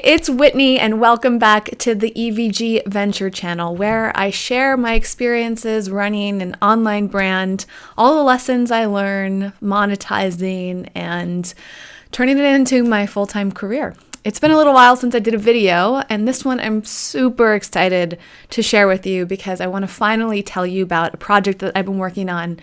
it's Whitney, and welcome back to the EVG Venture channel, where I share my experiences running an online brand, all the lessons I learn, monetizing, and turning it into my full-time career. It's been a little while since I did a video, and this one I'm super excited to share with you because I want to finally tell you about a project that I've been working on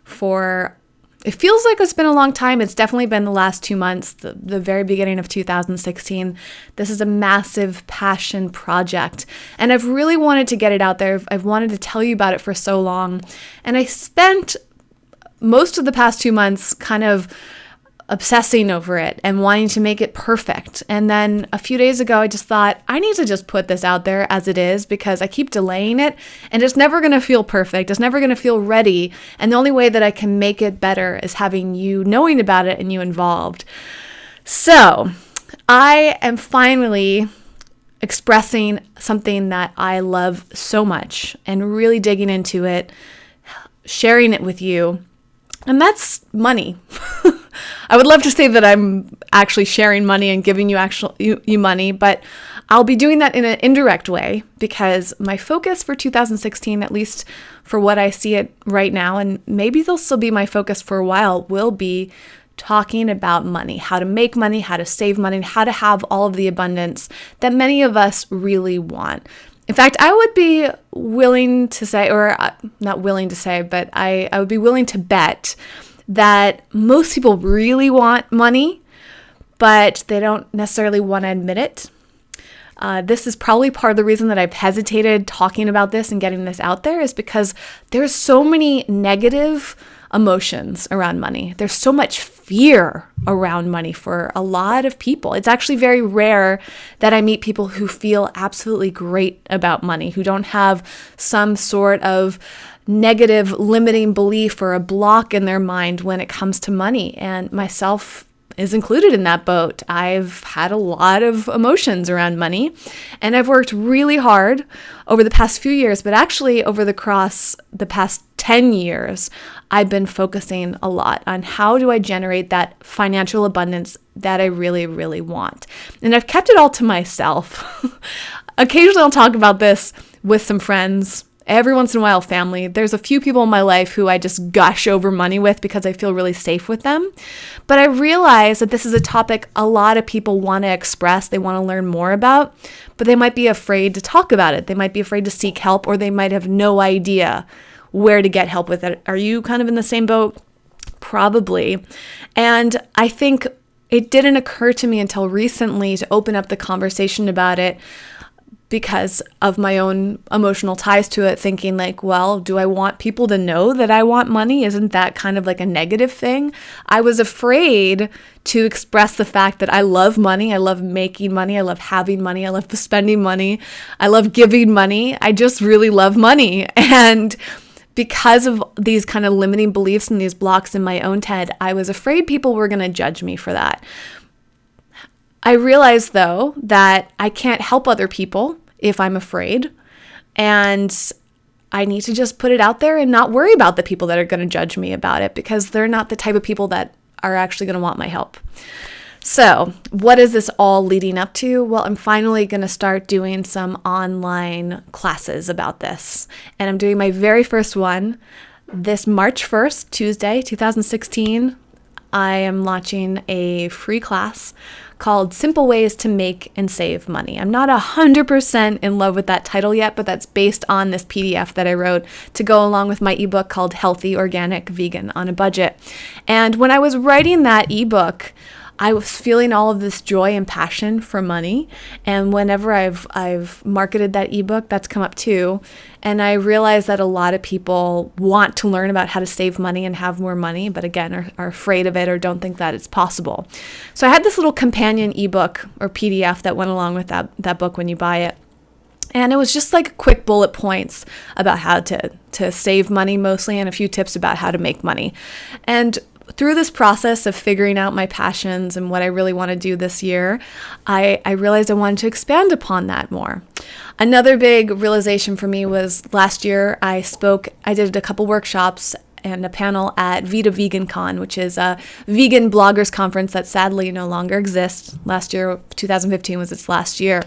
for, it feels like it's been a long time. It's definitely been the last 2 months, the very beginning of 2016. This is a massive passion project, and I've really wanted to get it out there. I've wanted to tell you about it for so long, and I spent most of the past 2 months kind of obsessing over it and wanting to make it perfect. And then a few days ago, I just thought, I need to just put this out there as it is because I keep delaying it and it's never going to feel perfect. It's never going to feel ready. And the only way that I can make it better is having you knowing about it and you involved. So I am finally expressing something that I love so much and really digging into it, sharing it with you. And that's money. I would love to say that I'm actually sharing money and giving you money, but I'll be doing that in an indirect way because my focus for 2016, at least for what I see it right now, and maybe they'll still be my focus for a while, will be talking about money, how to make money, how to save money, how to have all of the abundance that many of us really want. In fact, I would be willing to say, or not willing to say, but I would be willing to bet that most people really want money, but they don't necessarily want to admit it. This is probably part of the reason that I've hesitated talking about this and getting this out there is because there's so many negative emotions around money. There's so much fear around money for a lot of people. It's actually very rare that I meet people who feel absolutely great about money, who don't have some sort of negative limiting belief or a block in their mind when it comes to money. And myself is included in that boat. I've had a lot of emotions around money, and I've worked really hard over the past few years, but actually over the past 10 years, I've been focusing a lot on how do I generate that financial abundance that I really, really want. And I've kept it all to myself. Occasionally I'll talk about this with some friends. Every once in a while, family. There's a few people in my life who I just gush over money with because I feel really safe with them. But I realize that this is a topic a lot of people want to express, they want to learn more about, but they might be afraid to talk about it. They might be afraid to seek help, or they might have no idea where to get help with it. Are you kind of in the same boat? Probably. And I think it didn't occur to me until recently to open up the conversation about it, because of my own emotional ties to it, thinking like, well, do I want people to know that I want money? Isn't that kind of like a negative thing? I was afraid to express the fact that I love money. I love making money. I love having money. I love spending money. I love giving money. I just really love money. And because of these kind of limiting beliefs and these blocks in my own head, I was afraid people were going to judge me for that. I realized, though, that I can't help other people if I'm afraid, and I need to just put it out there and not worry about the people that are going to judge me about it, because they're not the type of people that are actually going to want my help. So what is this all leading up to? Well, I'm finally going to start doing some online classes about this, and I'm doing my very first one this March 1st, Tuesday, 2016. I am launching a free class called Simple Ways to Make and Save Money. I'm not 100% in love with that title yet, but that's based on this PDF that I wrote to go along with my ebook called Healthy, Organic, Vegan on a Budget. And when I was writing that ebook, I was feeling all of this joy and passion for money. And whenever I've marketed that ebook, that's come up too. And I realized that a lot of people want to learn about how to save money and have more money, but again, are afraid of it or don't think that it's possible. So I had this little companion ebook or PDF that went along with that book when you buy it. And it was just like quick bullet points about how to save money mostly, and a few tips about how to make money. And through this process of figuring out my passions and what I really want to do this year, I realized I wanted to expand upon that more. Another big realization for me was last year I did a couple workshops and a panel at Vita Vegan Con, which is a vegan bloggers conference that sadly no longer exists. Last year, 2015 was its last year.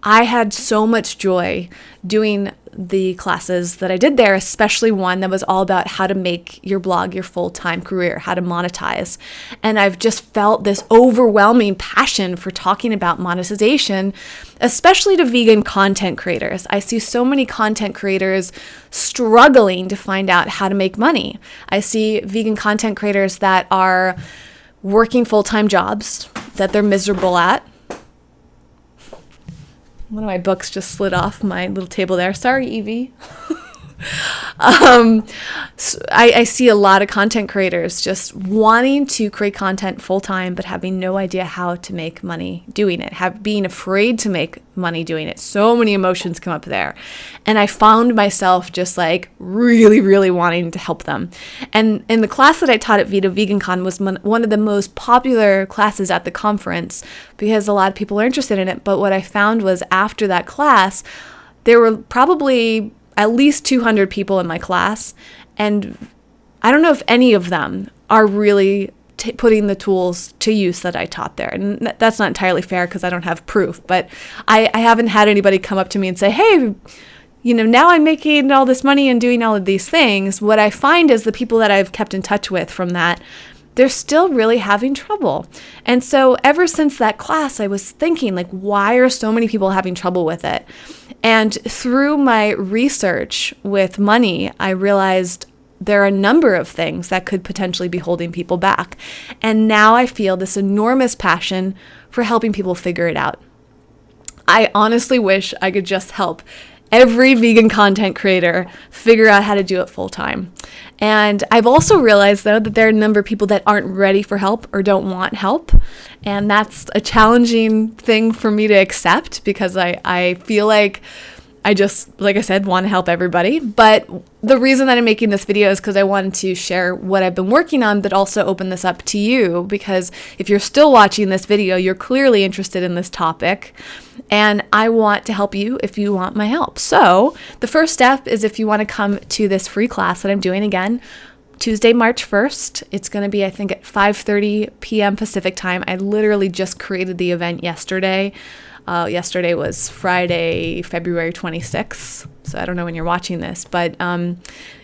I had so much joy doing the classes that I did there, especially one that was all about how to make your blog your full-time career, how to monetize. And I've just felt this overwhelming passion for talking about monetization, especially to vegan content creators. I see so many content creators struggling to find out how to make money. I see vegan content creators that are working full-time jobs that they're miserable at. One of my books just slid off my little table there. Sorry, Evie. I see a lot of content creators just wanting to create content full time, but having no idea how to make money doing it, being afraid to make money doing it. So many emotions come up there. And I found myself just like really, really wanting to help them. And in the class that I taught at Vita Vegan Con was one of the most popular classes at the conference because a lot of people are interested in it. But what I found was after that class, there were probably at least 200 people in my class, and I don't know if any of them are really putting the tools to use that I taught there. And that's not entirely fair because I don't have proof, but I haven't had anybody come up to me and say, hey, now I'm making all this money and doing all of these things. What I find is the people that I've kept in touch with from that, they're still really having trouble. And so ever since that class, I was thinking, like, why are so many people having trouble with it? And through my research with money, I realized there are a number of things that could potentially be holding people back. And now I feel this enormous passion for helping people figure it out. I honestly wish I could just help every vegan content creator figure out how to do it full time. And I've also realized, though, that there are a number of people that aren't ready for help or don't want help. And that's a challenging thing for me to accept because I feel like I just, like I said, want to help everybody. But the reason that I'm making this video is because I wanted to share what I've been working on, but also open this up to you, because if you're still watching this video, you're clearly interested in this topic, and I want to help you if you want my help. So the first step is if you want to come to this free class that I'm doing again, Tuesday, March 1st. It's going to be, I think, at 5:30 p.m. Pacific time. I literally just created the event yesterday. Yesterday was Friday, February 26th. So I don't know when you're watching this, but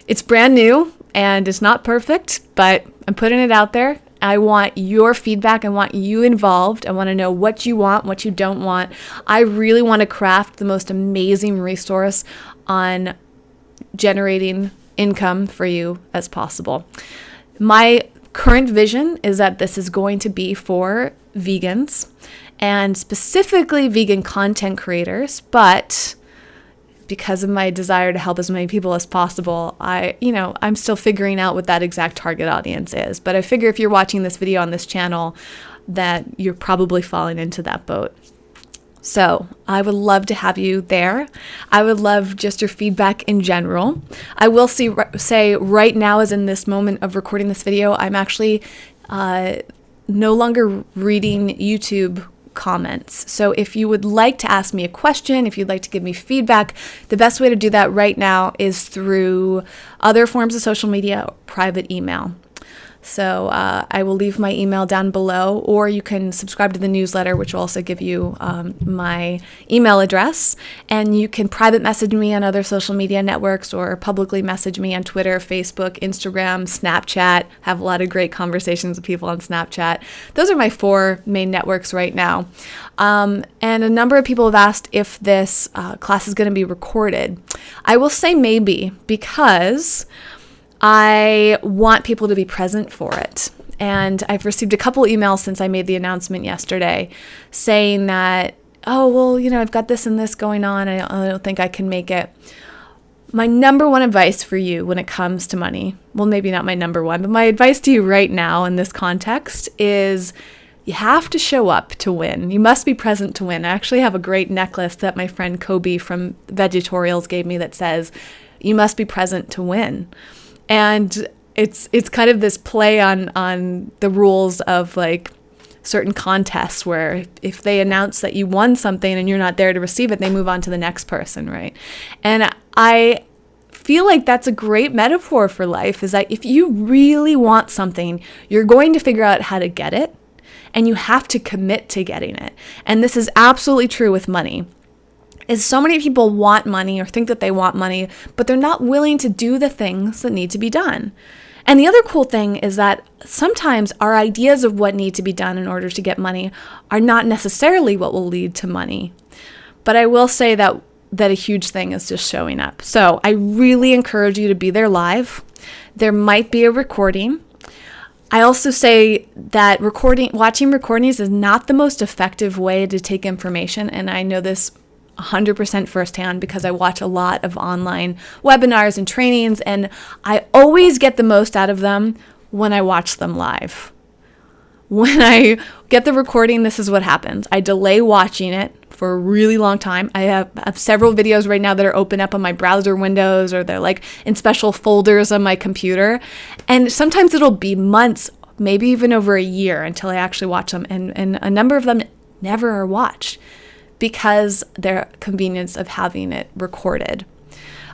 it's brand new and it's not perfect, but I'm putting it out there. I want your feedback. I want you involved. I want to know what you want, what you don't want. I really want to craft the most amazing resource on generating income for you as possible. My current vision is that this is going to be for vegans and specifically vegan content creators, but because of my desire to help as many people as possible, I'm still figuring out what that exact target audience is. But I figure if you're watching this video on this channel, that you're probably falling into that boat. So I would love to have you there. I would love just your feedback in general. I will say right now, as in this moment of recording this video, I'm actually no longer reading YouTube comments. So if you would like to ask me a question, if you'd like to give me feedback, the best way to do that right now is through other forms of social media or private email. So I will leave my email down below, or you can subscribe to the newsletter, which will also give you my email address. And you can private message me on other social media networks or publicly message me on Twitter, Facebook, Instagram, Snapchat. Have a lot of great conversations with people on Snapchat. Those are my 4 main networks right now. And a number of people have asked if this class is going to be recorded. I will say maybe, because I want people to be present for it. And I've received a couple emails since I made the announcement yesterday saying that, oh, well, I've got this and this going on. I don't think I can make it. My number one advice for you when it comes to money, well, maybe not my number one, but my advice to you right now in this context is you have to show up to win. You must be present to win. I actually have a great necklace that my friend Kobe from Vegatorials gave me that says, you must be present to win. And it's kind of this play on the rules of like certain contests where if they announce that you won something and you're not there to receive it, they move on to the next person, right? And I feel like that's a great metaphor for life, is that if you really want something, you're going to figure out how to get it, and you have to commit to getting it. And this is absolutely true with money. Is so many people want money or think that they want money, but they're not willing to do the things that need to be done. And the other cool thing is that sometimes our ideas of what need to be done in order to get money are not necessarily what will lead to money. But I will say that a huge thing is just showing up. So I really encourage you to be there live. There might be a recording. I also say that watching recordings is not the most effective way to take information. And I know this 100% firsthand because I watch a lot of online webinars and trainings, and I always get the most out of them when I watch them live. When I get the recording, this is what happens. I delay watching it for a really long time. I have several videos right now that are open up on my browser windows, or they're like in special folders on my computer. And sometimes it'll be months, maybe even over a year until I actually watch them. And a number of them never are watched because their convenience of having it recorded.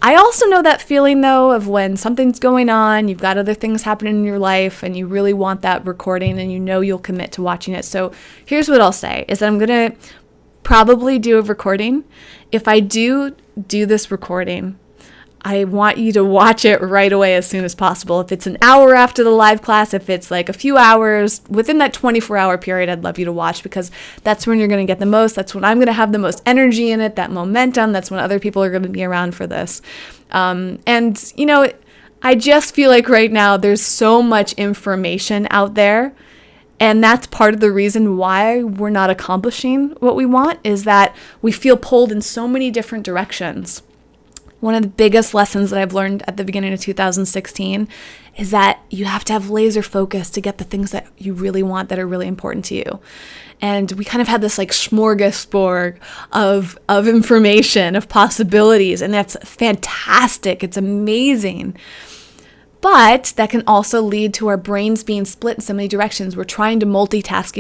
I also know that feeling, though, of when something's going on, you've got other things happening in your life, and you really want that recording, and you know you'll commit to watching it. So here's what I'll say, is that I'm going to probably do a recording. If I do this recording, I want you to watch it right away as soon as possible. If it's an hour after the live class, if it's like a few hours, within that 24-hour period, I'd love you to watch, because that's when you're going to get the most. That's when I'm going to have the most energy in it, that momentum. That's when other people are going to be around for this. And, you know, I just feel like right now there's so much information out there. And that's part of the reason why we're not accomplishing what we want, is that we feel pulled in so many different directions. One of the biggest lessons that I've learned at the beginning of 2016 is that you have to have laser focus to get the things that you really want, that are really important to you. And we kind of had this like smorgasbord of information, of possibilities, and that's fantastic. It's amazing. But that can also lead to our brains being split in so many directions. We're trying to multitask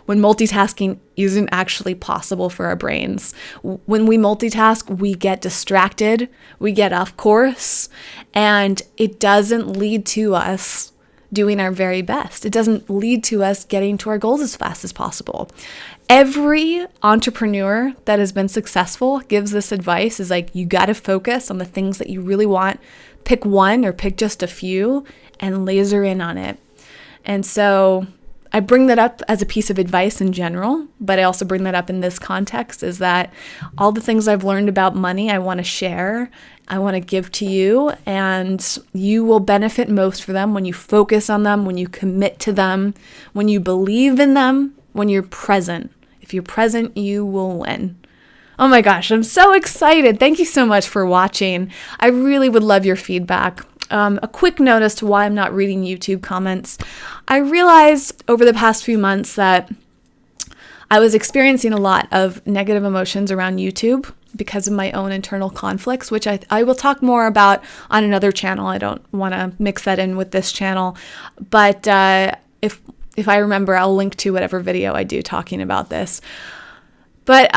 when multitasking isn't actually possible for our brains. When we multitask, we get distracted, we get off course, and it doesn't lead to us doing our very best. It doesn't lead to us getting to our goals as fast as possible. Every entrepreneur that has been successful gives this advice, is like, you got to focus on the things that you really want. Pick one or pick just a few and laser in on it. And so I bring that up as a piece of advice in general, but I also bring that up in this context, is that all the things I've learned about money, I want to share, I want to give to you, and you will benefit most for them when you focus on them, when you commit to them, when you believe in them, when you're present. If you're present, you will win. Oh my gosh, I'm so excited. Thank you so much for watching. I really would love your feedback. A quick note as to why I'm not reading YouTube comments. I realized over the past few months that I was experiencing a lot of negative emotions around YouTube because of my own internal conflicts, which I will talk more about on another channel. I don't want to mix that in with this channel. But if I remember, I'll link to whatever video I do talking about this. But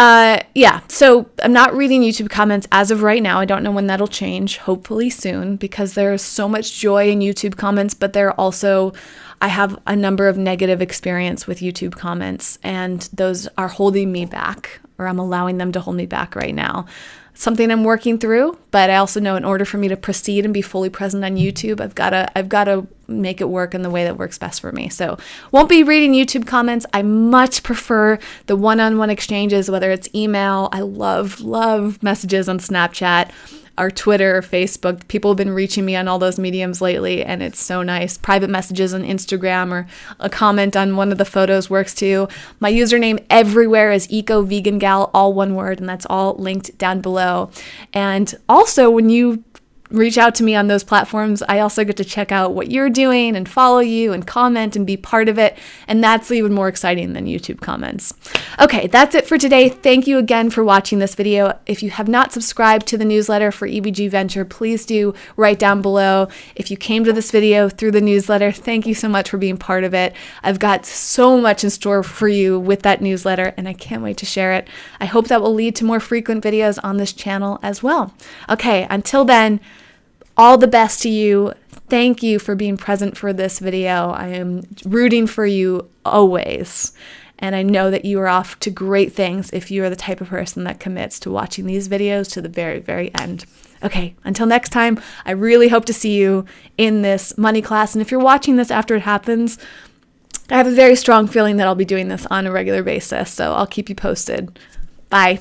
yeah, so I'm not reading YouTube comments as of right now. I don't know when that'll change, hopefully soon, because there's so much joy in YouTube comments, but I have a number of negative experience with YouTube comments, and those are holding me back, or I'm allowing them to hold me back right now. Something I'm working through, but I also know in order for me to proceed and be fully present on YouTube, I've got to make it work in the way that works best for me. So won't be reading YouTube comments. I much prefer the one-on-one exchanges, whether it's email. I love messages on Snapchat, or Twitter, or Facebook. People have been reaching me on all those mediums lately, and it's so nice. Private messages on Instagram, or a comment on one of the photos works too. My username everywhere is EcoVeganGal, all one word, and that's all linked down below. And also, when you reach out to me on those platforms, I also get to check out what you're doing and follow you and comment and be part of it. And that's even more exciting than YouTube comments. Okay, that's it for today. Thank you again for watching this video. If you have not subscribed to the newsletter for EVG Venture, please do right down below. If you came to this video through the newsletter, thank you so much for being part of it. I've got so much in store for you with that newsletter, and I can't wait to share it. I hope that will lead to more frequent videos on this channel as well. Okay, until then, all the best to you. Thank you for being present for this video. I am rooting for you always. And I know that you are off to great things if you are the type of person that commits to watching these videos to the very, very end. Okay, until next time, I really hope to see you in this money class. And if you're watching this after it happens, I have a very strong feeling that I'll be doing this on a regular basis. So I'll keep you posted. Bye.